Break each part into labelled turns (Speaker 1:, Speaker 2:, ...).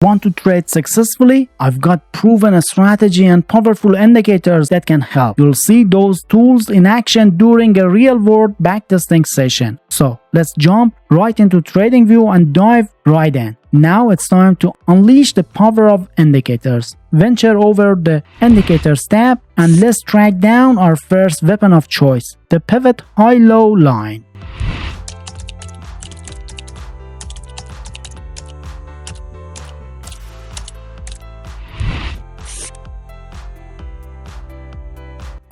Speaker 1: Want to trade successfully? I've got proven strategy and powerful indicators that can help. You'll see those tools in action during a real-world backtesting session. So let's jump right into TradingView and dive right in. Now it's time to unleash the power of indicators. Venture over the Indicators tab and let's track down our first weapon of choice, the pivot high-low line.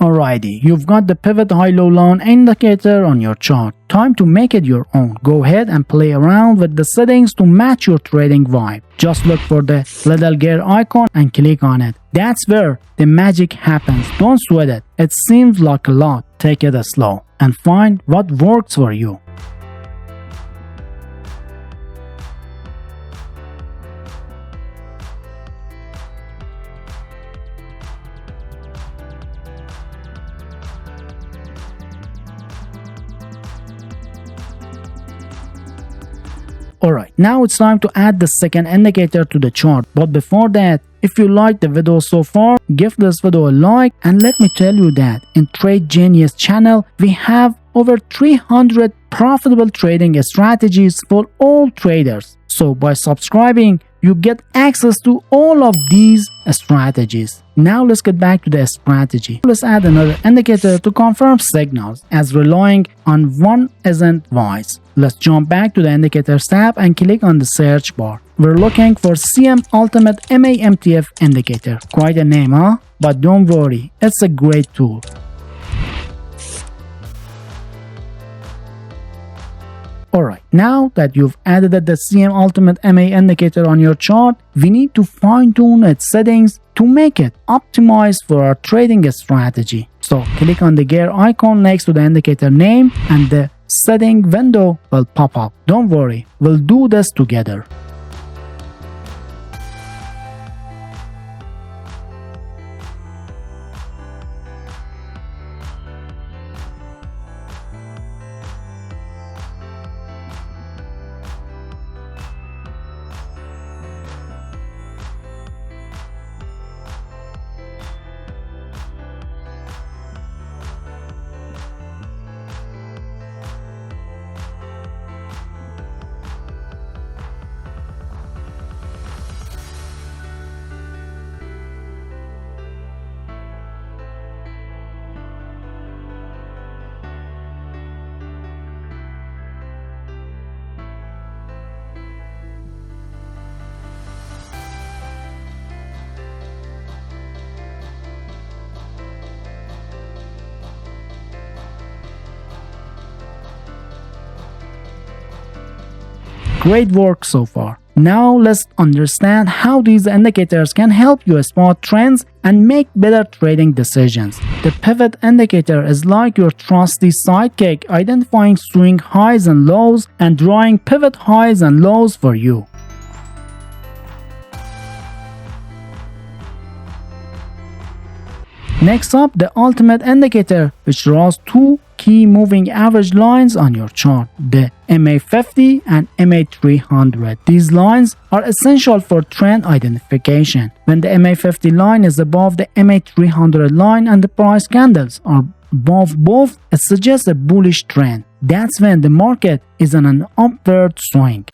Speaker 1: Alrighty, you've got the pivot high-low line indicator on your chart. Time to make it your own. Go ahead and play around with the settings to match your trading vibe. Just look for the little gear icon and click on it. That's where the magic happens. Don't sweat it. It seems like a lot. Take it slow and find what works for you. Alright, now it's time to add the second indicator to the chart. But before that, if you liked the video so far, give this video a like, and let me tell you that in TradeGenius channel, we have over 300 profitable trading strategies for all traders. So by subscribing, you get access to all of these strategies. Now let's get back to the strategy. Let's add another indicator to confirm signals, as relying on one isn't wise. Let's jump back to the Indicators tab and click on the search bar. We're looking for CM Ultimate MAMTF indicator. Quite a name, huh? But don't worry, it's a great tool. Alright, now that you've added the CM Ultimate MA indicator on your chart, we need to fine-tune its settings to make it optimized for our trading strategy. So click on the gear icon next to the indicator name and the setting window will pop up. Don't worry, we'll do this together. Great work so far. Now let's understand how these indicators can help you spot trends and make better trading decisions. The pivot indicator is like your trusty sidekick, identifying swing highs and lows and drawing pivot highs and lows for you. Next up, the ultimate indicator, which draws two key moving average lines on your chart, the MA50 and MA300. These lines are essential for trend identification. When the MA50 line is above the MA300 line and the price candles are above both, it suggests a bullish trend. That's when the market is on an upward swing.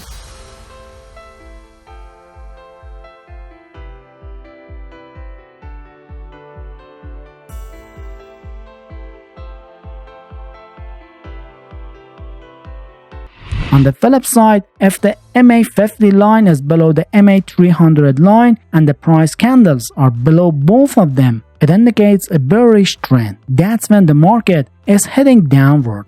Speaker 1: On the flip side, if the MA50 line is below the MA300 line and the price candles are below both of them, it indicates a bearish trend. That's when the market is heading downward.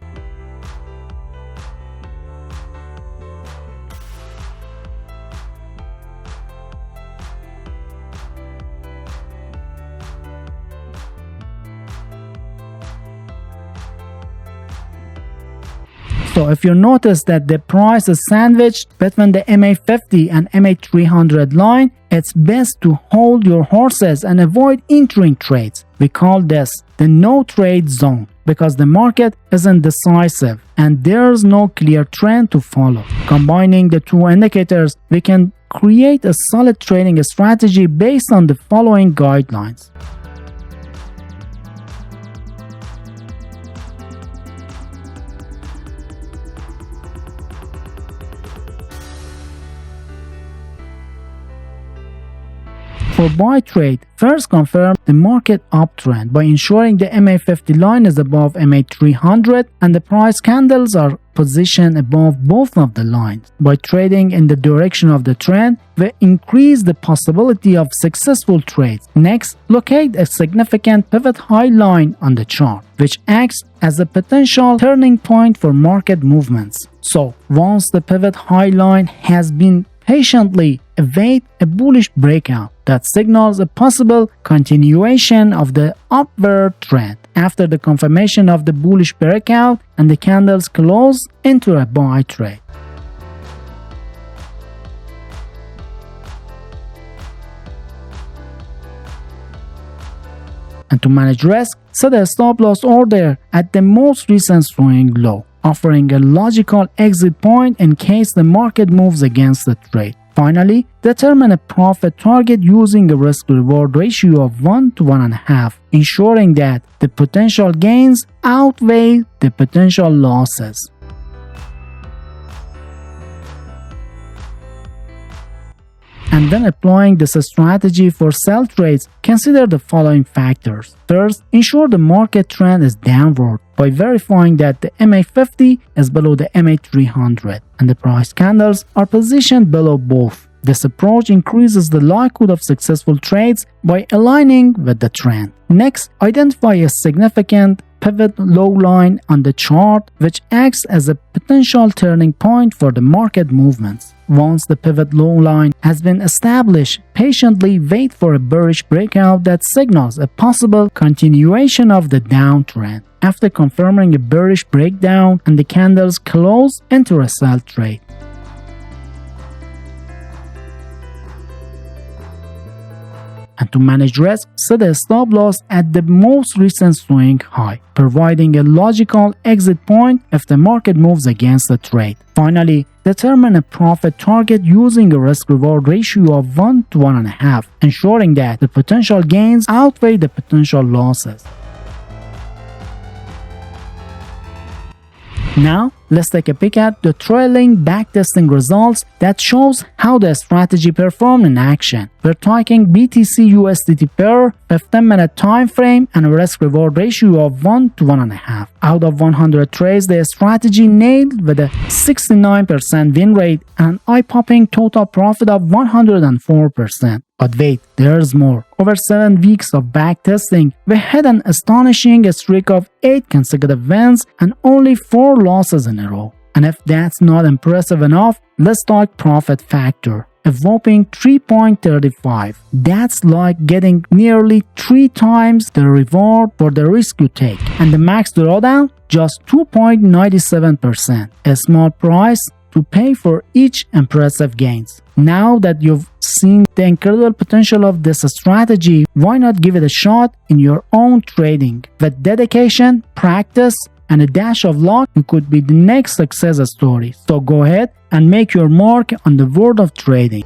Speaker 1: So if you notice that the price is sandwiched between the MA50 and MA300 line, it's best to hold your horses and avoid entering trades. We call this the no trade zone because the market isn't decisive and there's no clear trend to follow. Combining the two indicators, we can create a solid trading strategy based on the following guidelines. For buy trade, first confirm the market uptrend by ensuring the MA50 line is above MA300 and the price candles are positioned above both of the lines. By trading in the direction of the trend, we increase the possibility of successful trades. Next, locate a significant pivot high line on the chart, which acts as a potential turning point for market movements. So, once the pivot high line has been patiently await a bullish breakout that signals a possible continuation of the upward trend. After the confirmation of the bullish breakout and the candles close into a buy trade. And to manage risk, set a stop loss order at the most recent swing low, offering a logical exit point in case the market moves against the trade. Finally, determine a profit target using a risk-reward ratio of 1 to 1.5, ensuring that the potential gains outweigh the potential losses. And when applying this strategy for sell trades, consider the following factors. First, ensure the market trend is downward by verifying that the MA50 is below the MA300 and the price candles are positioned below both. This approach increases the likelihood of successful trades by aligning with the trend. Next, identify a significant pivot low line on the chart which acts as a potential turning point for the market movements. Once the pivot low line has been established, patiently wait for a bearish breakout that signals a possible continuation of the downtrend. After confirming a bearish breakdown and the candles close, enter a sell trade. And to manage risk, set a stop loss at the most recent swing high, providing a logical exit point if the market moves against the trade. Finally, determine a profit target using a risk-reward ratio of 1 to 1.5, ensuring that the potential gains outweigh the potential losses. Now, let's take a peek at the trailing backtesting results that shows how the strategy performed in action. We're taking BTC USDT pair, 15-minute time frame, and a risk-reward ratio of 1 to 1.5. Out of 100 trades, the strategy nailed with a 69% win rate and eye-popping total profit of 104%. But wait, there's more. Over 7 weeks of backtesting, we had an astonishing streak of 8 consecutive wins and only 4 losses in a row. And if that's not impressive enough, let's talk profit factor. A whopping 3.35. That's like getting nearly 3 times the reward for the risk you take. And the max drawdown? Just 2.97%. A small price to pay for each impressive gains. Now that you've seen the incredible potential of this strategy, why not give it a shot in your own trading? With dedication, practice, and a dash of luck, you could be the next success story. So go ahead and make your mark on the world of trading.